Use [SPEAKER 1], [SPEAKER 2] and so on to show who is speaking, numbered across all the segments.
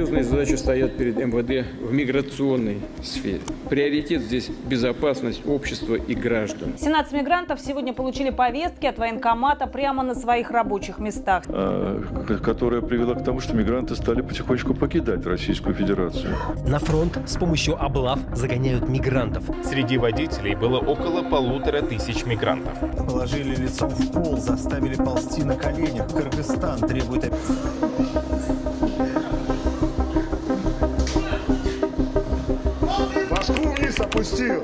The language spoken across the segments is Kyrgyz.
[SPEAKER 1] серьезные задачи стоят перед МВД в миграционной сфере. Приоритет здесь безопасность общества и граждан.
[SPEAKER 2] 17 мигрантов сегодня получили повестки от военкомата прямо на своих рабочих местах.
[SPEAKER 3] Которая привела к тому, что мигранты стали потихонечку покидать Российскую Федерацию.
[SPEAKER 4] На фронт с помощью облав загоняют мигрантов.
[SPEAKER 5] Среди водителей было около 1500 мигрантов.
[SPEAKER 6] Положили лицом в пол, заставили ползти на коленях. Кыргызстан требует...
[SPEAKER 7] Башку вниз опустил.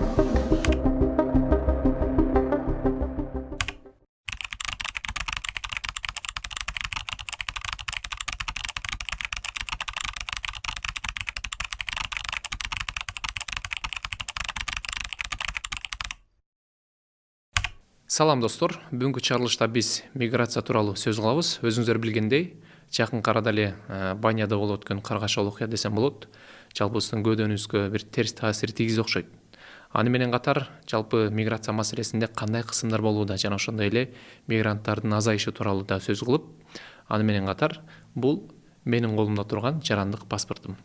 [SPEAKER 8] Салам достор, бүгүнкү чыгарылышта биз миграция тууралуу сөз кылабыз. Өзүңүздөр билгендей, жакын арада эле Банияда болуп өткөн каргашал окуя десем болот. Жалпы биздин көйдөнүбүзгө бир терс таасир тийгизди окшойт. Аны менен катар, жалпы миграция маселесинде кандай кысымдар болууда жана ошондой эле мигранттардын азайышы тууралуу да сөз кылып, аны менен катар бул менин колумда турган жарандык паспортум.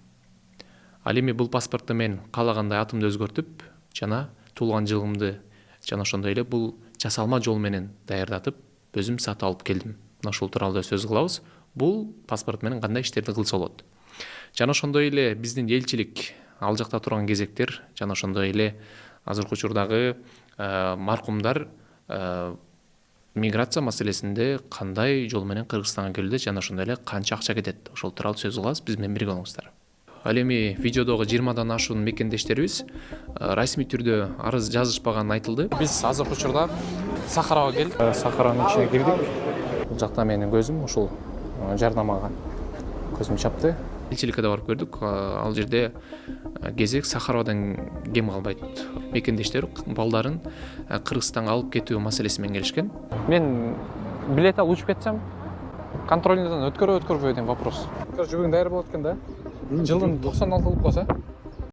[SPEAKER 8] Ал эми бул паспортто мен каалагандай атымды өзгөртүп жана туулган жылымды жана ошондой эле бул жасалма жол менен даярдатып, өзүм сатып алып келдим. Мына ушул тууралуу сөз кылабыз. Бул паспорт менен кандай иштерди кылса болот. Жана ошондой эле биздин элчилик ал жакта турган кезектер, жана ошондой эле азыркы учурдагы маркумдар миграция маселесинде кандай жол менен Кыргызстанга келүүдө жана ошондой эле канча акча кетет. Ошол тууралуу сөз кылабыз. Биз менен бирге болуңуздар. Ал эми видеодогу 20дан ашуун мекендештерибиз расмий түрдө арыз жазышпаганы айтылды. Биз азыркы учурда Сахарага келдик. Сахаранын ичине кирдик. Бул жакта менин көзүм ушул жардамага көзүм чапты. Элчиликке да барып көрдүк. Ал жерде кезек Сахарадан кем калбайт. Мекендештер балдарын Кыргызстанга алып кетүү маселеси менен келишкен.
[SPEAKER 9] Мен билет алып учуп кетсем, контрольныйдан өткөрөбү деген вопрос. Короче, бүгүн даяр болот экен да. Жылдын 96 болуп калса,